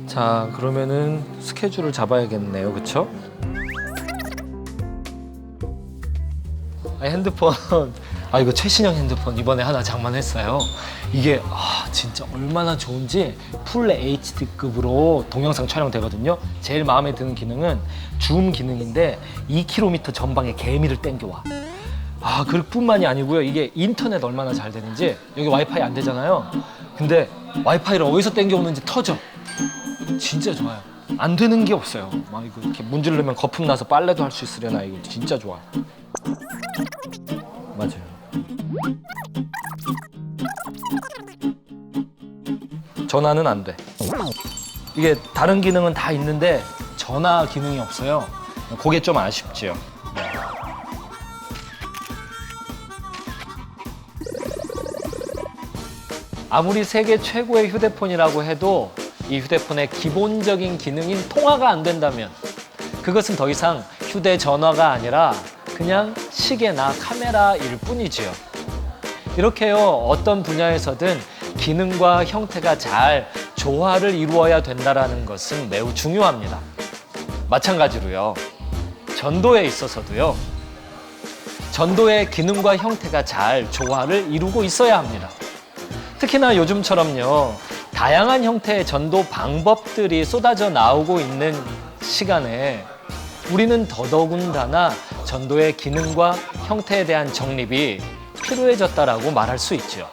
자, 그러면은 스케줄을 잡아야겠네요, 그쵸? 아, 핸드폰. 아, 이거 최신형 핸드폰 이번에 하나 장만했어요. 이게 진짜 얼마나 좋은지 풀 HD급으로 동영상 촬영되거든요. 제일 마음에 드는 기능은 줌 기능인데 2km 전방에 개미를 땡겨와. 그리고 뿐만이 아니고요. 이게 인터넷 얼마나 잘 되는지, 여기 와이파이 안 되잖아요. 근데 와이파이를 어디서 땡겨오는지 터져. 진짜 좋아요. 안 되는 게 없어요. 막 이거 이렇게 문지르면 거품 나서 빨래도 할 수 있으려나. 이거 진짜 좋아요. 맞아요. 전화는 안 돼. 이게 다른 기능은 다 있는데 전화 기능이 없어요. 그게 좀 아쉽지요. 아무리 세계 최고의 휴대폰이라고 해도 이 휴대폰의 기본적인 기능인 통화가 안 된다면 그것은 더 이상 휴대전화가 아니라 그냥 시계나 카메라일 뿐이지요. 이렇게요, 어떤 분야에서든 기능과 형태가 잘 조화를 이루어야 된다는 것은 매우 중요합니다. 마찬가지로요, 전도에 있어서도요, 전도의 기능과 형태가 잘 조화를 이루고 있어야 합니다. 특히나 요즘처럼요, 다양한 형태의 전도 방법들이 쏟아져 나오고 있는 시간에 우리는 더더군다나 전도의 기능과 형태에 대한 정립이 필요해졌다라고 말할 수 있죠.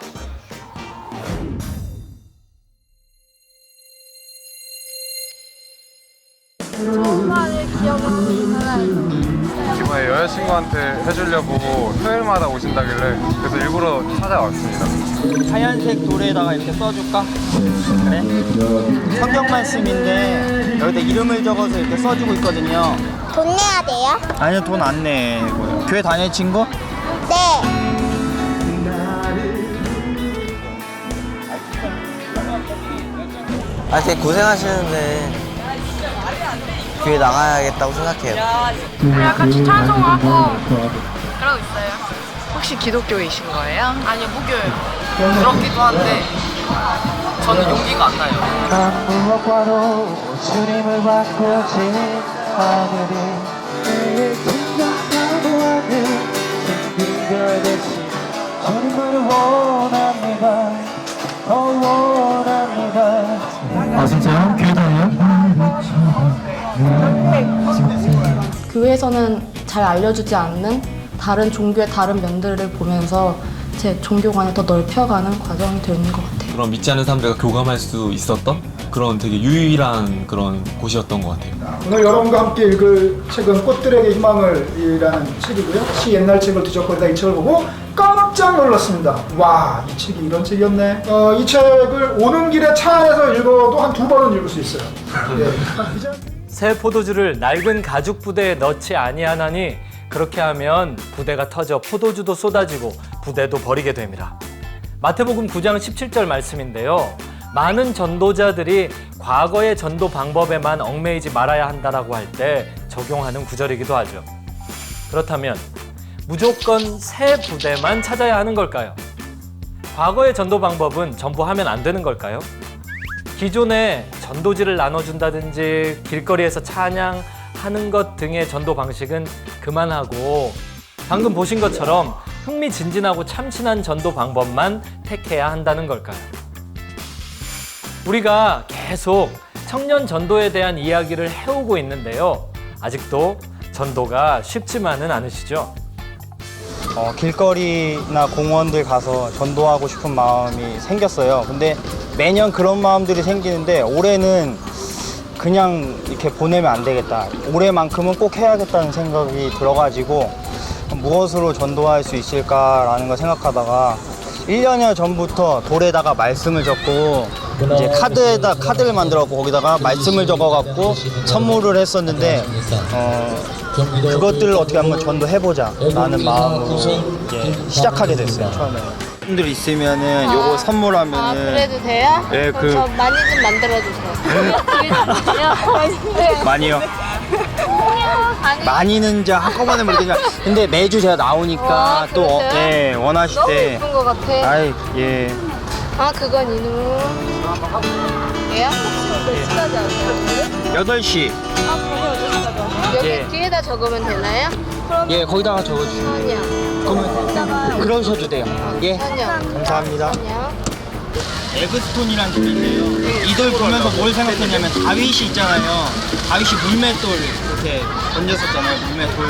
엄마를 기억하는 이번에 여자친구한테 해주려고 토요일마다 오신다길래 그래서 일부러 찾아왔습니다. 하얀색 돌에다가 이렇게 써줄까? 그래? 성경 말씀인데 여기다 이름을 적어서 이렇게 써주고 있거든요. 돈 내야 돼요? 아니요, 돈 안 내. 교회 다닐 친구? 네. 되게 고생하시는데 교회 나가야겠다고 생각해요. 그냥 같이 찬송하고 그러고 있어요. 혹시 기독교이신 거예요? 아니요, 무교예요. 그렇기도 한데 저는 용기가 안 나요. 무엇과도 주님을 바꾸지 하늘이 내 생각하고 하는 준비가 됐지. 주님을 원합니다. 원합니다. 진짜요? 교회 다녀요? 교회에서는 잘 알려주지 않는 다른 종교의 다른 면들을 보면서 제 종교관을 더 넓혀가는 과정이 되는 것 같아요. 그런 믿지 않는 사람들과 교감할 수 있었던 그런 되게 유일한 그런 곳이었던 것 같아요. 오늘 여러분과 함께 읽을 책은 꽃들에게 희망을이라는 책이고요. 시 옛날 책을 뒤적거리다 이 책을 보고 깜짝 놀랐습니다. 와, 이 책이 이런 책이었네. 이 책을 오는 길에 차 안에서 읽어도 한 2번은 읽을 수 있어요. 새 포도주를 낡은 가죽 부대에 넣지 아니하나니 그렇게 하면 부대가 터져 포도주도 쏟아지고 부대도 버리게 됩니다. 마태복음 9장 17절 말씀인데요. 많은 전도자들이 과거의 전도 방법에만 얽매이지 말아야 한다라고 할 때 적용하는 구절이기도 하죠. 그렇다면 무조건 새 부대만 찾아야 하는 걸까요? 과거의 전도 방법은 전부 하면 안 되는 걸까요? 기존에 전도지를 나눠준다든지 길거리에서 찬양하는 것 등의 전도 방식은 그만하고 방금 보신 것처럼 흥미진진하고 참신한 전도 방법만 택해야 한다는 걸까요? 우리가 계속 청년 전도에 대한 이야기를 해오고 있는데요. 아직도 전도가 쉽지만은 않으시죠? 길거리나 공원들 가서 전도하고 싶은 마음이 생겼어요. 근데 매년 그런 마음들이 생기는데 올해는 그냥 이렇게 보내면 안 되겠다. 올해만큼은 꼭 해야겠다는 생각이 들어가지고 무엇으로 전도할 수 있을까라는 걸 생각하다가 1년여 전부터 돌에다가 말씀을 적고 이제 카드를 만들어갖고 거기다가 말씀을 적어갖고 선물을 했었는데 그것들을 어떻게 한번 전도해보자 라는 마음으로 이제 시작하게 됐어요. 처음에 분들 있으면은 요거 선물하면은 그래도 돼요? 네, 저 많이 좀 만들어주세요. 많이요. 많이는 이제 한꺼번에 모르겠지만 근데 매주 제가 나오니까 또 그러세요? 원하실 너무 때 예쁜 것 같아. 예. 그건 이놈. 얘야? 언제까지 하세요? 8시. 여기 예. 뒤에다 적으면 되나요? 예, 거기다가 적어주세요. 아니요. 그러면 그러셔도 돼요. 예. 아니요. 감사합니다. 아니요. 에그스톤이라는 돌인데요. 이 돌 보면서 뭘 생각했냐면 다윗이 있잖아요. 다윗이 물맷돌 이렇게 던졌었잖아요. 물맷돌.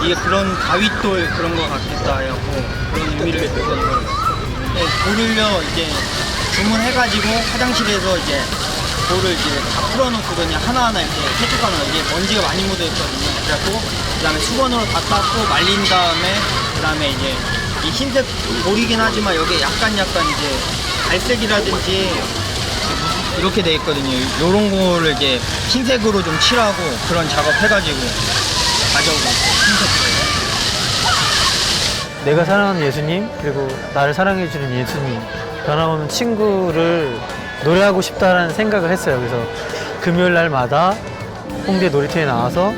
이게 그런 다윗돌 그런 거 같겠다 해갖고 그런 의미를 해서 이걸 돌을요 이제 주문해가지고 화장실에서 이제 돌을 이제 다 풀어놓고 그냥 하나하나 이렇게 세척하는 거. 이게 먼지가 많이 묻어있거든요. 그래갖고 그다음에 수건으로 다 닦고 말린 다음에 그다음에 이제 이 흰색 돌이긴 하지만 여기 약간 이제 갈색이라든지 이렇게 돼 있거든요. 요런 거를 이제 흰색으로 좀 칠하고 그런 작업 해가지고 가져오고 흰색. 내가 사랑하는 예수님, 그리고 나를 사랑해주는 예수님, 변함없는 친구를 노래하고 싶다라는 생각을 했어요. 그래서 금요일 날마다 홍대 놀이터에 나와서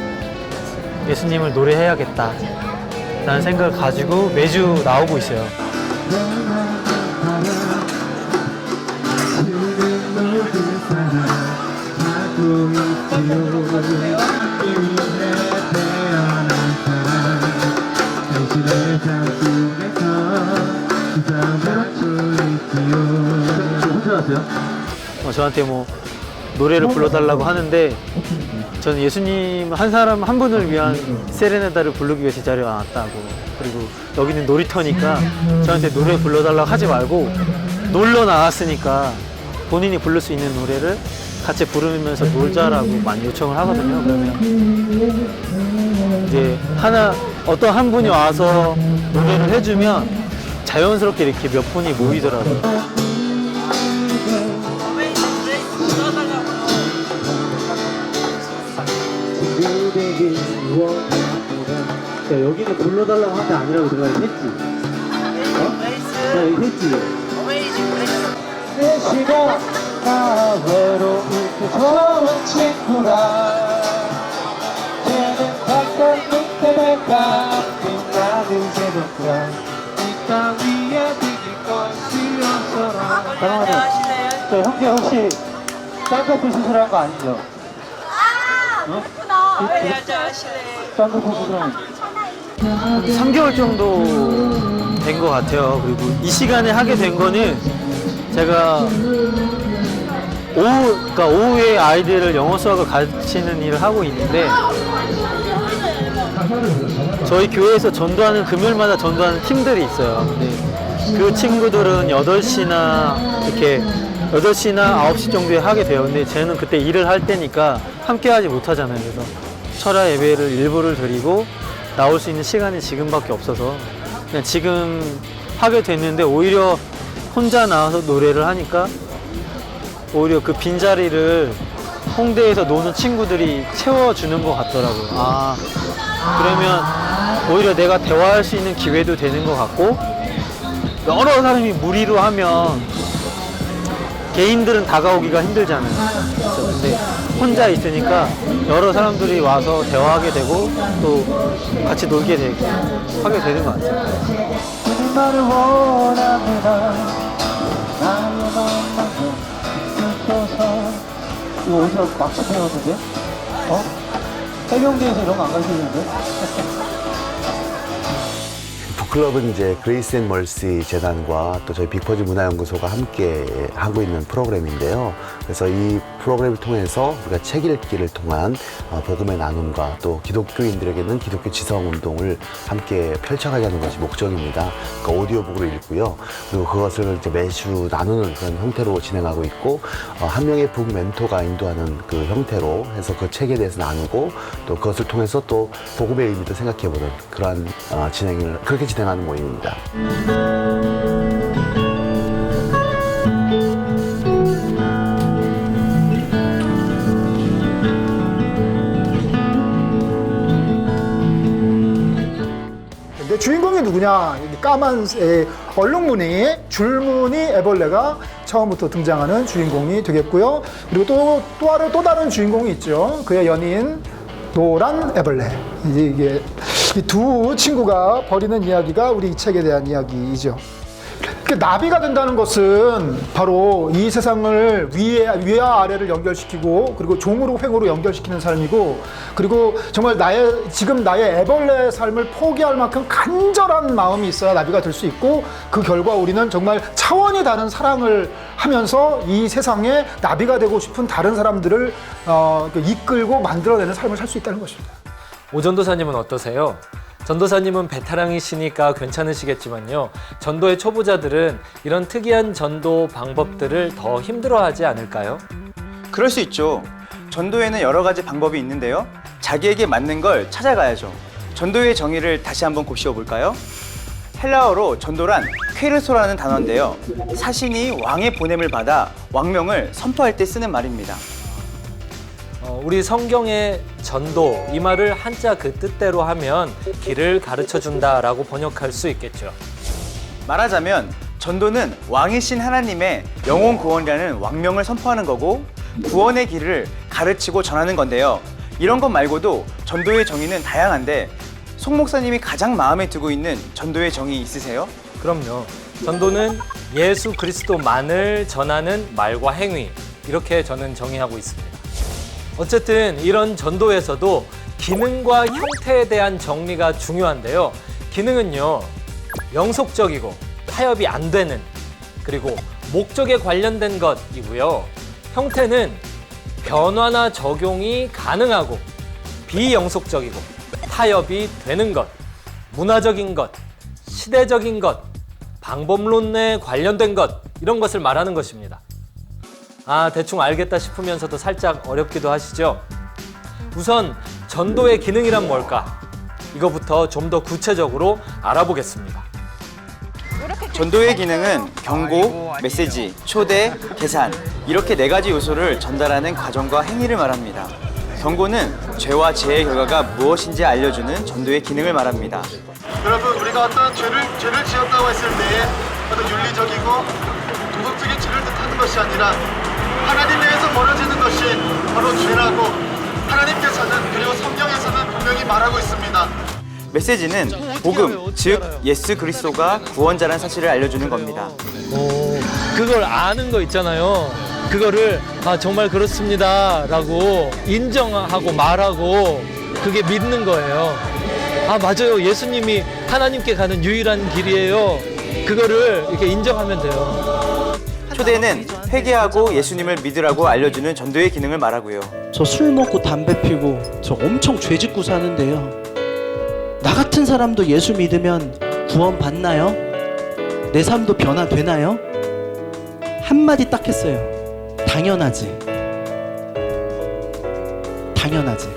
예수님을 노래해야겠다 라는 생각을 가지고 매주 나오고 있어요. 저한테 뭐 노래를 불러달라고 하는데 저는 예수님 한 사람 한 분을 위한 세레나다를 부르기 위해서 이 자리에 왔다고, 그리고 여기는 놀이터니까 저한테 노래 불러달라고 하지 말고 놀러 나왔으니까 본인이 부를 수 있는 노래를 같이 부르면서 놀자라고 많이 요청을 하거든요. 그러면 이제 어떤 한 분이 와서 노래를 해주면 자연스럽게 이렇게 몇 분이 모이더라고요. 야, 여기는 불러달라고 한 게 아니라고 내가 했지? 나 여기 했지? 내 시간 나 외로울 때 좋은 친구라 쟤는 바깥 밑에 백가 빛나는 새벽과 이 땅 위에 비길 것이 없어라. 잠깐만요. 저 형제 혹시 쌍꺼풀 수술한 거 아니죠? 어? 쌍꺼풀 수술한 3개월 정도 된 것 같아요. 그리고 이 시간에 하게 된 거는 제가 그러니까 오후에 아이들을 영어 수학을 가르치는 일을 하고 있는데 저희 교회에서 전도하는 금요일마다 전도하는 팀들이 있어요. 근데 그 친구들은 8시나 이렇게 8시나 9시 정도에 하게 돼요. 근데 쟤는 그때 일을 할 때니까 함께 하지 못하잖아요. 그래서 철야 예배를 일부를 드리고 나올 수 있는 시간이 지금밖에 없어서 그냥 지금 하게 됐는데, 오히려 혼자 나와서 노래를 하니까 오히려 그 빈자리를 홍대에서 노는 친구들이 채워주는 것 같더라고요. 아, 그러면 오히려 내가 대화할 수 있는 기회도 되는 것 같고, 여러 사람이 무리로 하면 개인들은 다가오기가 힘들잖아요. 그렇죠? 근데 혼자 있으니까 여러 사람들이 와서 대화하게 되고 또 같이 놀게 되고 하게 되는 것 같아요. 나를 원합니다. 나의 마음만 슬퍼서. 이거 어디서 막시 배웠는데? 어? 해병대에서 이런 거 안 가르치는데? 북클럽은 이제 그레이스 앤 멀시 재단과 또 저희 빅퍼즐 문화연구소가 함께 하고 있는 프로그램인데요. 그래서 이 프로그램을 통해서 우리가 책 읽기를 통한 복음의 나눔과 또 기독교인들에게는 기독교 지성 운동을 함께 펼쳐가자는 것이 목적입니다. 그러니까 오디오북으로 읽고요. 그리고 그것을 이제 매주 나누는 그런 형태로 진행하고 있고, 한 명의 북 멘토가 인도하는 그 형태로 해서 그 책에 대해서 나누고, 또 그것을 통해서 또 복음의 의미도 생각해보는 그러한 진행을 그렇게 진행하는 모임입니다. 근데 주인공이 누구냐? 이 까만 얼룩무늬, 줄무늬 애벌레가 처음부터 등장하는 주인공이 되겠고요. 그리고 또 다른 주인공이 있죠. 그의 연인 노란 애벌레. 이게 이 두 친구가 벌이는 이야기가 우리 이 책에 대한 이야기이죠. 그 나비가 된다는 것은 바로 이 세상을 위와 아래를 연결시키고 그리고 종으로 횡으로 연결시키는 삶이고 그리고 정말 지금 나의 애벌레 삶을 포기할 만큼 간절한 마음이 있어야 나비가 될 수 있고 그 결과 우리는 정말 차원이 다른 사랑을 하면서 이 세상에 나비가 되고 싶은 다른 사람들을 이끌고 만들어내는 삶을 살 수 있다는 것입니다. 오 전도사님은 어떠세요? 전도사님은 베테랑이시니까 괜찮으시겠지만요. 전도의 초보자들은 이런 특이한 전도 방법들을 더 힘들어하지 않을까요? 그럴 수 있죠. 전도에는 여러 가지 방법이 있는데요. 자기에게 맞는 걸 찾아가야죠. 전도의 정의를 다시 한번 곱씹어 볼까요? 헬라어로 전도란 퀘르소라는 단어인데요. 사신이 왕의 보냄을 받아 왕명을 선포할 때 쓰는 말입니다. 우리 성경의 전도, 이 말을 한자 그 뜻대로 하면 길을 가르쳐준다라고 번역할 수 있겠죠. 말하자면 전도는 왕이신 하나님의 영혼 구원이라는 왕명을 선포하는 거고 구원의 길을 가르치고 전하는 건데요. 이런 것 말고도 전도의 정의는 다양한데 송 목사님이 가장 마음에 두고 있는 전도의 정의 있으세요? 그럼요. 전도는 예수 그리스도만을 전하는 말과 행위, 이렇게 저는 정의하고 있습니다. 어쨌든 이런 전도에서도 기능과 형태에 대한 정리가 중요한데요. 기능은요, 영속적이고 타협이 안 되는, 그리고 목적에 관련된 것이고요. 형태는 변화나 적용이 가능하고 비영속적이고 타협이 되는 것, 문화적인 것, 시대적인 것, 방법론에 관련된 것, 이런 것을 말하는 것입니다. 대충 알겠다 싶으면서도 살짝 어렵기도 하시죠? 우선 전도의 기능이란 뭘까? 이거부터 좀 더 구체적으로 알아보겠습니다. 전도의 기능은 경고, 메시지, 초대, 계산 이렇게 4가지 요소를 전달하는 과정과 행위를 말합니다. 경고는 죄와 죄의 결과가 무엇인지 알려주는 전도의 기능을 말합니다. 여러분, 우리가 어떤 죄를 지었다고 했을 때에 어떤 윤리적이고 도덕적인 죄를 뜻하는 것이 아니라 하나님에게서 멀어지는 것이 바로 죄라고 하나님께서는 그리고 성경에서는 분명히 말하고 있습니다. 메시지는 복음, 즉 예수 그리스도가 구원자라는 사실을 알려주는 겁니다. 그걸 아는 거 있잖아요. 그거를 정말 그렇습니다 라고 인정하고 말하고 그게 믿는 거예요. 맞아요. 예수님이 하나님께 가는 유일한 길이에요. 그거를 이렇게 인정하면 돼요. 초대는 회개하고 예수님을 믿으라고 알려주는 전도의 기능을 말하고요. 저 술 먹고 담배 피고 저 엄청 죄 짓고 사는데요. 나 같은 사람도 예수 믿으면 구원 받나요? 내 삶도 변화되나요? 한마디 딱 했어요. 당연하지. 당연하지.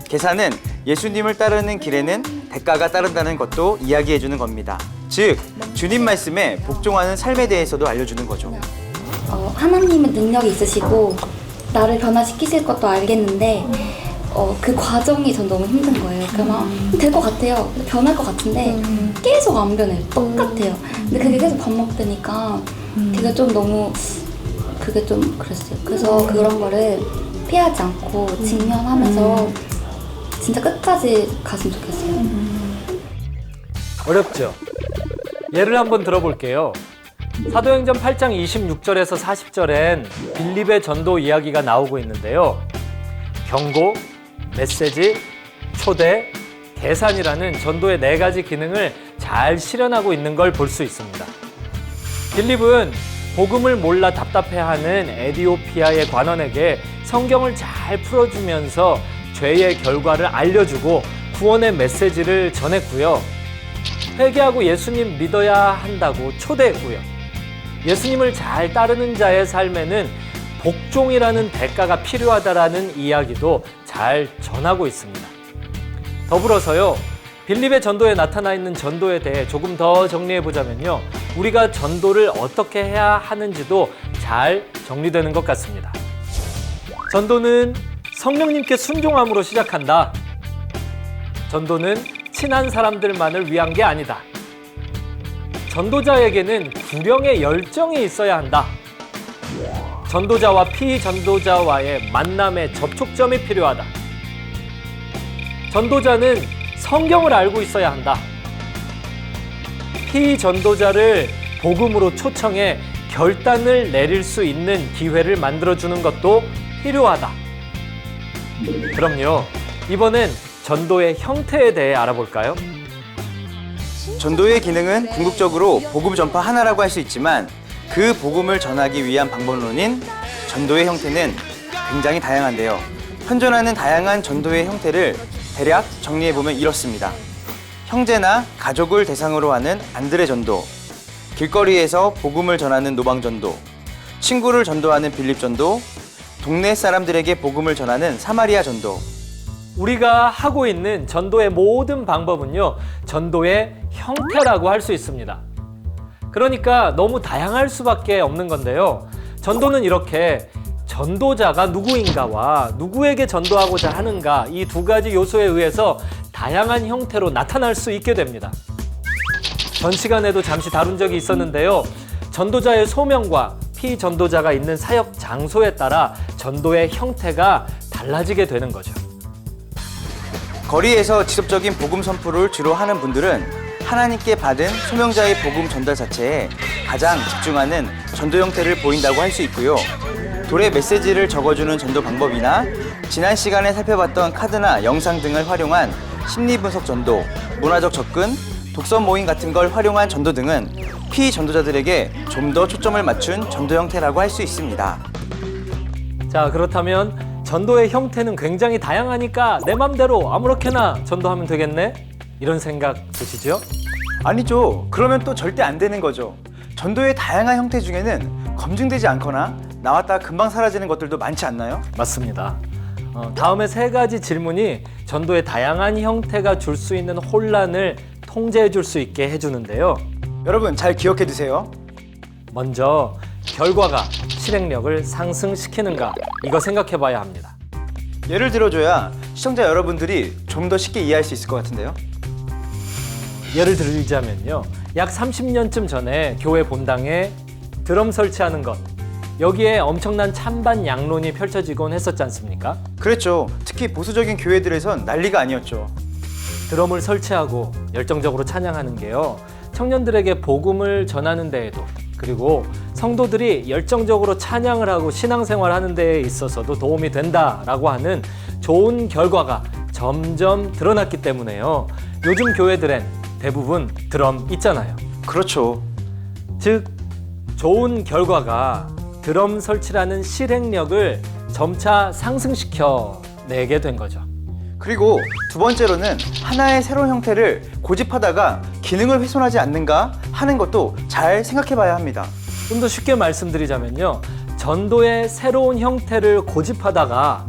계산은 예수님을 따르는 길에는 대가가 따른다는 것도 이야기해 주는 겁니다. 즉, 주님 말씀에 복종하는 삶에 대해서도 알려주는 거죠. 하나님은 능력이 있으시고 나를 변화시키실 것도 알겠는데 그 과정이 전 너무 힘든 거예요. 그러니까 될 것 같아요. 변할 것 같은데 계속 안 변해요. 똑같아요. 근데 그게 계속 반복되니까 그게 좀 너무 그랬어요. 그래서 그런 거를 피하지 않고 직면하면서 진짜 끝까지 갔으면 좋겠어요. 어렵죠? 예를 한번 들어볼게요. 사도행전 8장 26절에서 40절엔 빌립의 전도 이야기가 나오고 있는데요. 경고, 메시지, 초대, 계산이라는 전도의 4가지 기능을 잘 실현하고 있는 걸 볼 수 있습니다. 빌립은 복음을 몰라 답답해하는 에디오피아의 관원에게 성경을 잘 풀어주면서 죄의 결과를 알려주고 구원의 메시지를 전했고요. 회개하고 예수님 믿어야 한다고 초대했고요. 예수님을 잘 따르는 자의 삶에는 복종이라는 대가가 필요하다라는 이야기도 잘 전하고 있습니다. 더불어서요, 빌립의 전도에 나타나 있는 전도에 대해 조금 더 정리해보자면요, 우리가 전도를 어떻게 해야 하는지도 잘 정리되는 것 같습니다. 전도는 성령님께 순종함으로 시작한다. 전도는 친한 사람들만을 위한 게 아니다. 전도자에게는 구령의 열정이 있어야 한다. 전도자와 피전도자와의 만남의 접촉점이 필요하다. 전도자는 성경을 알고 있어야 한다. 피전도자를 복음으로 초청해 결단을 내릴 수 있는 기회를 만들어주는 것도 필요하다. 그럼요, 이번엔 전도의 형태에 대해 알아볼까요? 전도의 기능은 궁극적으로 복음 전파 하나라고 할 수 있지만 그 복음을 전하기 위한 방법론인 전도의 형태는 굉장히 다양한데요. 현존하는 다양한 전도의 형태를 대략 정리해보면 이렇습니다. 형제나 가족을 대상으로 하는 안드레 전도, 길거리에서 복음을 전하는 노방 전도, 친구를 전도하는 빌립 전도, 동네 사람들에게 복음을 전하는 사마리아 전도. 우리가 하고 있는 전도의 모든 방법은요, 전도의 형태라고 할 수 있습니다. 그러니까 너무 다양할 수밖에 없는 건데요. 전도는 이렇게 전도자가 누구인가와 누구에게 전도하고자 하는가, 이 두 가지 요소에 의해서 다양한 형태로 나타날 수 있게 됩니다. 전 시간에도 잠시 다룬 적이 있었는데요. 전도자의 소명과 피전도자가 있는 사역 장소에 따라 전도의 형태가 달라지게 되는 거죠. 거리에서 직접적인 복음 선포를 주로 하는 분들은 하나님께 받은 소명자의 복음 전달 자체에 가장 집중하는 전도 형태를 보인다고 할 수 있고요. 돌에 메시지를 적어주는 전도 방법이나 지난 시간에 살펴봤던 카드나 영상 등을 활용한 심리분석 전도, 문화적 접근, 독서 모임 같은 걸 활용한 전도 등은 피전도자들에게 좀 더 초점을 맞춘 전도 형태라고 할 수 있습니다. 자, 그렇다면 전도의 형태는 굉장히 다양하니까 내 맘대로 아무렇게나 전도하면 되겠네? 이런 생각 드시죠? 아니죠. 그러면 또 절대 안 되는 거죠. 전도의 다양한 형태 중에는 검증되지 않거나 나왔다가 금방 사라지는 것들도 많지 않나요? 맞습니다. 다음에 세 가지 질문이 전도의 다양한 형태가 줄 수 있는 혼란을 통제해 줄 수 있게 해주는데요. 여러분 잘 기억해 두세요. 먼저 결과가 실행력을 상승시키는가, 이거 생각해 봐야 합니다. 예를 들어줘야 시청자 여러분들이 좀 더 쉽게 이해할 수 있을 것 같은데요. 예를 들자면요, 약 30년쯤 전에 교회 본당에 드럼 설치하는 것, 여기에 엄청난 찬반 양론이 펼쳐지곤 했었지 않습니까? 그랬죠. 특히 보수적인 교회들에선 난리가 아니었죠. 드럼을 설치하고 열정적으로 찬양하는 게요, 청년들에게 복음을 전하는 데에도, 그리고 성도들이 열정적으로 찬양을 하고 신앙생활 하는 데에 있어서도 도움이 된다라고 하는 좋은 결과가 점점 드러났기 때문에요. 요즘 교회들엔 대부분 드럼 있잖아요. 그렇죠. 즉, 좋은 결과가 드럼 설치라는 실행력을 점차 상승시켜 내게 된 거죠. 그리고 두 번째로는 하나의 새로운 형태를 고집하다가 기능을 훼손하지 않는가 하는 것도 잘 생각해 봐야 합니다. 좀 더 쉽게 말씀드리자면요, 전도의 새로운 형태를 고집하다가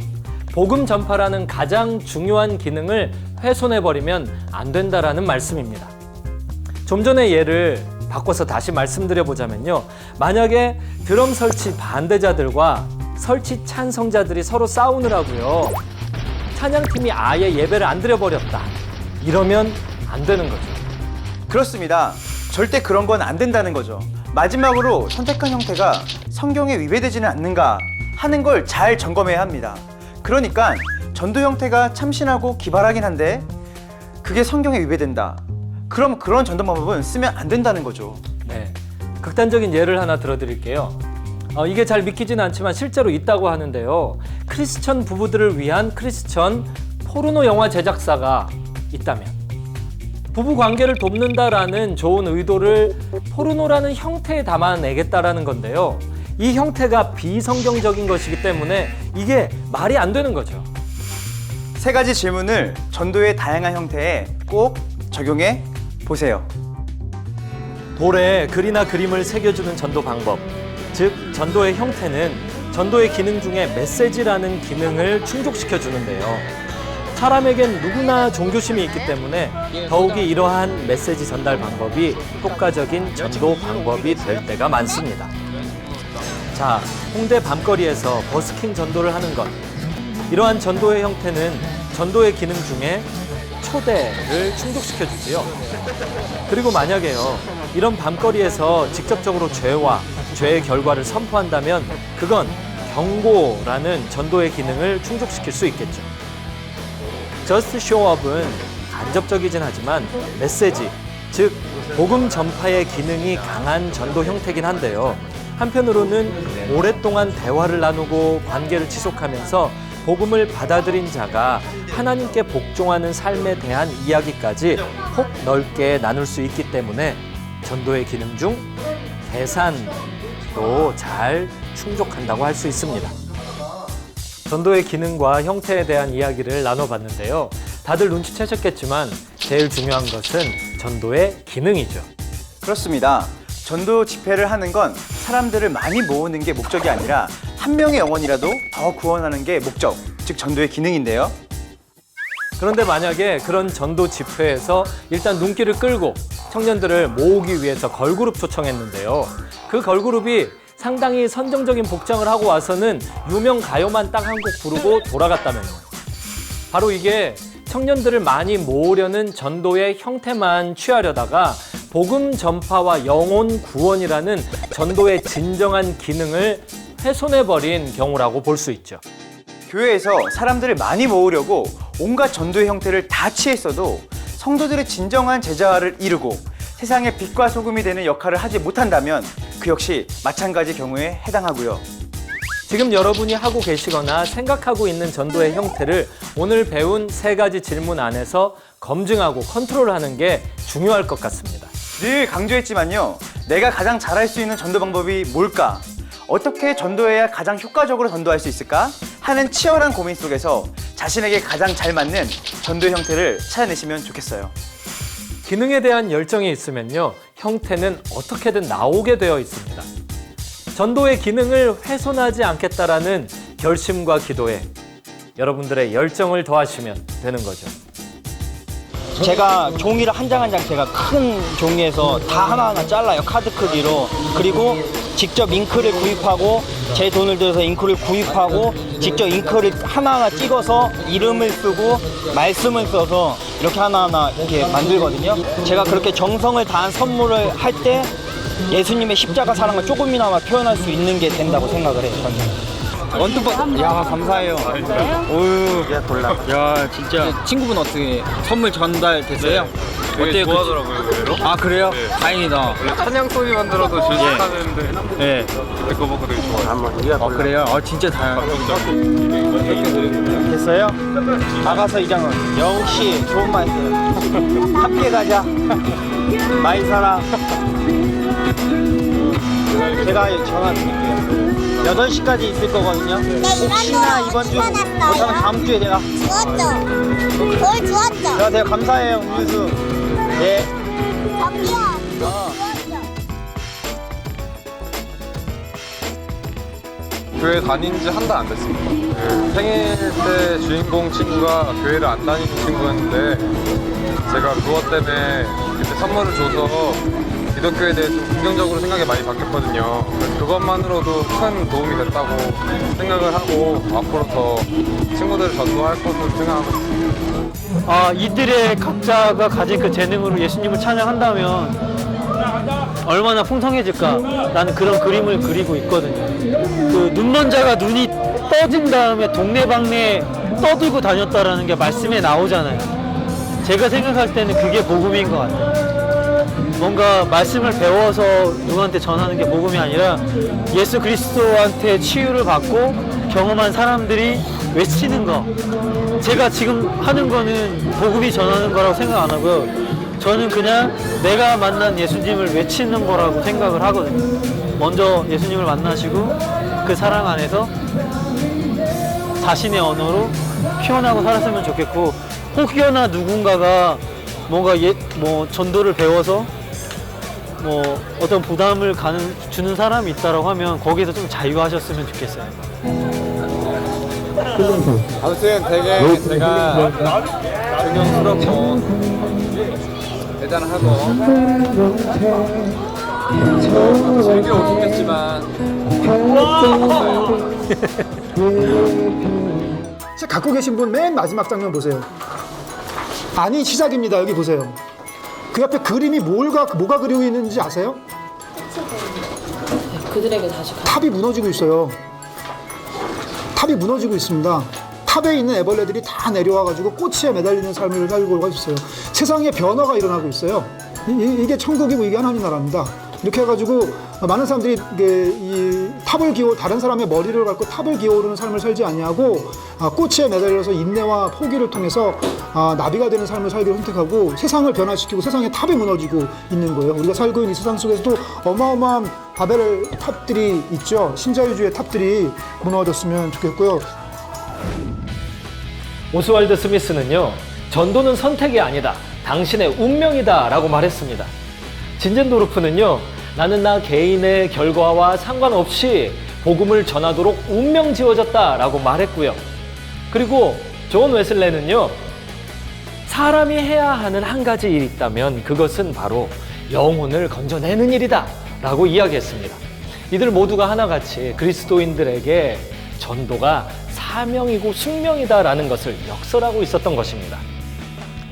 복음 전파라는 가장 중요한 기능을 훼손해버리면 안 된다라는 말씀입니다. 좀 전의 예를 바꿔서 다시 말씀드려보자면요, 만약에 드럼 설치 반대자들과 설치 찬성자들이 서로 싸우느라고요, 찬양팀이 아예 예배를 안 드려버렸다, 이러면 안 되는 거죠. 그렇습니다. 절대 그런 건 안 된다는 거죠. 마지막으로 선택한 형태가 성경에 위배되지는 않는가 하는 걸 잘 점검해야 합니다. 그러니까 전도 형태가 참신하고 기발하긴 한데 그게 성경에 위배된다, 그럼 그런 전도 방법은 쓰면 안 된다는 거죠. 네, 극단적인 예를 하나 들어드릴게요. 이게 잘 믿기지는 않지만 실제로 있다고 하는데요. 크리스천 부부들을 위한 크리스천 포르노 영화 제작사가 있다면 부부 관계를 돕는다라는 좋은 의도를 포르노라는 형태에 담아내겠다라는 건데요. 이 형태가 비성경적인 것이기 때문에 이게 말이 안 되는 거죠. 세 가지 질문을 전도의 다양한 형태에 꼭 적용해 보세요. 돌에 글이나 그림을 새겨주는 전도 방법, 즉 전도의 형태는 전도의 기능 중에 메시지라는 기능을 충족시켜 주는데요. 사람에겐 누구나 종교심이 있기 때문에 더욱이 이러한 메시지 전달 방법이 효과적인 전도 방법이 될 때가 많습니다. 자, 홍대 밤거리에서 버스킹 전도를 하는 것, 이러한 전도의 형태는 전도의 기능 중에 초대를 충족시켜 주지요. 그리고 만약에요, 이런 밤거리에서 직접적으로 죄와 죄의 결과를 선포한다면 그건 경고라는 전도의 기능을 충족시킬 수 있겠죠. Just Show Up은 간접적이진 하지만 메시지, 즉 복음 전파의 기능이 강한 전도 형태긴 한데요. 한편으로는 오랫동안 대화를 나누고 관계를 지속하면서 복음을 받아들인 자가 하나님께 복종하는 삶에 대한 이야기까지 폭 넓게 나눌 수 있기 때문에 전도의 기능 중 계산도 잘 충족한다고 할 수 있습니다. 전도의 기능과 형태에 대한 이야기를 나눠봤는데요. 다들 눈치채셨겠지만 제일 중요한 것은 전도의 기능이죠. 그렇습니다. 전도 집회를 하는 건 사람들을 많이 모으는 게 목적이 아니라 한 명의 영혼이라도 더 구원하는 게 목적, 즉 전도의 기능인데요. 그런데 만약에 그런 전도 집회에서 일단 눈길을 끌고 청년들을 모으기 위해서 걸그룹 초청했는데요. 그 걸그룹이 상당히 선정적인 복장을 하고 와서는 유명 가요만 딱 한 곡 부르고 돌아갔다면요. 바로 이게 청년들을 많이 모으려는 전도의 형태만 취하려다가 복음 전파와 영혼 구원이라는 전도의 진정한 기능을 훼손해버린 경우라고 볼 수 있죠. 교회에서 사람들을 많이 모으려고 온갖 전도의 형태를 다 취했어도 성도들의 진정한 제자화를 이루고 세상의 빛과 소금이 되는 역할을 하지 못한다면 그 역시 마찬가지 경우에 해당하고요. 지금 여러분이 하고 계시거나 생각하고 있는 전도의 형태를 오늘 배운 3가지 질문 안에서 검증하고 컨트롤하는 게 중요할 것 같습니다. 늘 강조했지만요. 내가 가장 잘할 수 있는 전도 방법이 뭘까? 어떻게 전도해야 가장 효과적으로 전도할 수 있을까? 하는 치열한 고민 속에서 자신에게 가장 잘 맞는 전도의 형태를 찾아내시면 좋겠어요. 기능에 대한 열정이 있으면요, 형태는 어떻게든 나오게 되어 있습니다. 전도의 기능을 훼손하지 않겠다라는 결심과 기도에 여러분들의 열정을 더하시면 되는 거죠. 제가 종이를 한 장 한 장 제가 큰 종이에서 다 하나하나 잘라요. 카드 크기로. 그리고 직접 잉크를 구입하고 제 돈을 들여서 잉크를 구입하고 직접 잉크를 하나하나 찍어서 이름을 쓰고 말씀을 써서 이렇게 하나하나 이렇게 만들거든요. 제가 그렇게 정성을 다한 선물을 할 때 예수님의 십자가 사랑을 조금이나마 표현할 수 있는 게 된다고 생각을 해요. 저는. 원투번. 야, 감사해요. 오유. 야, 진짜 친구분 어떻게 선물 전달 됐어요? 되게 좋아하더라고요, 의외로. 아, 그래요? 네. 다행이다. 원래 찬양 소리만 들어도 제일 착하는데 네. 그거 보고 되게 좋아요. 그래요? 진짜 됐어요? 나가서 이장은 역시 좋은 말씀. 함께 가자. 많이 살아. 제가 전화 드릴게요. 8시까지 있을 거거든요. 혹시나 이번 주 못하면 다음 주에 제가. 주었죠. 돌 주었죠. 제가 감사해요, 음료수. 네. 저기요. 교회 다닌 지 한 달 안 됐습니다. 그 생일 때 주인공 친구가 교회를 안 다니는 친구였는데 제가 그것 때문에 그때 선물을 줘서 기독교에 대해 좀 긍정적으로 생각이 많이 바뀌었거든요. 그래서 그것만으로도 큰 도움이 됐다고 생각을 하고 앞으로 더 친구들을 전도할 것으로 생각하고 있습니다. 이들의 각자가 가진 그 재능으로 예수님을 찬양한다면 얼마나 풍성해질까, 나는 그런 그림을 그리고 있거든요. 그 눈먼 자가 눈이 떠진 다음에 동네방네 떠들고 다녔다라는 게 말씀에 나오잖아요. 제가 생각할 때는 그게 복음인 것 같아요. 뭔가 말씀을 배워서 누구한테 전하는 게 복음이 아니라 예수 그리스도한테 치유를 받고 경험한 사람들이 외치는 거. 제가 지금 하는 거는 복음이 전하는 거라고 생각 안 하고요. 저는 그냥 내가 만난 예수님을 외치는 거라고 생각을 하거든요. 먼저 예수님을 만나시고 그 사랑 안에서 자신의 언어로 표현하고 살았으면 좋겠고, 혹여나 누군가가 뭔가 전도를 배워서 어떤 부담을 주는 사람이 있다라고 하면 거기서 좀 자유하셨으면 좋겠어요. 아무튼 되게 제가 존경스럽고 대단하고 즐겨 오셨겠지만 갖고 계신 분 맨 마지막 장면 보세요. 아니, 시작입니다. 여기 보세요. 그 옆에 그림이 뭐가 그리고 있는지 아세요? 그들에게 다시 탑이 무너지고 있어요. 탑이 무너지고 있습니다. 탑에 있는 애벌레들이 다 내려와가지고 꼬치에 매달리는 삶을 살고 있어요. 세상에 변화가 일어나고 있어요. 이게 천국이고 이게 하나님 나라입니다. 이렇게 해가지고 많은 사람들이 이 탑을 기어 다른 사람의 머리를 밟고 탑을 기어오르는 삶을 살지 아니하고 꽃에 매달려서 인내와 포기를 통해서 나비가 되는 삶을 살기를 선택하고 세상을 변화시키고 세상의 탑이 무너지고 있는 거예요. 우리가 살고 있는 이 세상 속에서도 어마어마한 바벨 탑들이 있죠. 신자유주의 탑들이 무너졌으면 좋겠고요. 오스왈드 스미스는요, 전도는 선택이 아니다, 당신의 운명이다 라고 말했습니다. 진젠도르프는요, 나는 나 개인의 결과와 상관없이 복음을 전하도록 운명 지어졌다 라고 말했고요. 그리고 존 웨슬레는요, 사람이 해야 하는 한 가지 일이 있다면 그것은 바로 영혼을 건져내는 일이다 라고 이야기했습니다. 이들 모두가 하나같이 그리스도인들에게 전도가 사명이고 숙명이다 라는 것을 역설하고 있었던 것입니다.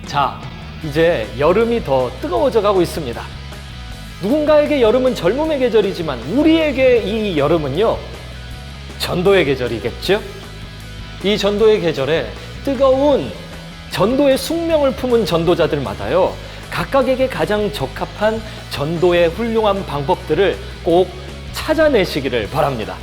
자, 이제 여름이 더 뜨거워져 가고 있습니다. 누군가에게 여름은 젊음의 계절이지만 우리에게 이 여름은요, 전도의 계절이겠죠? 이 전도의 계절에 뜨거운 전도의 숙명을 품은 전도자들마다요, 각각에게 가장 적합한 전도의 훌륭한 방법들을 꼭 찾아내시기를 바랍니다.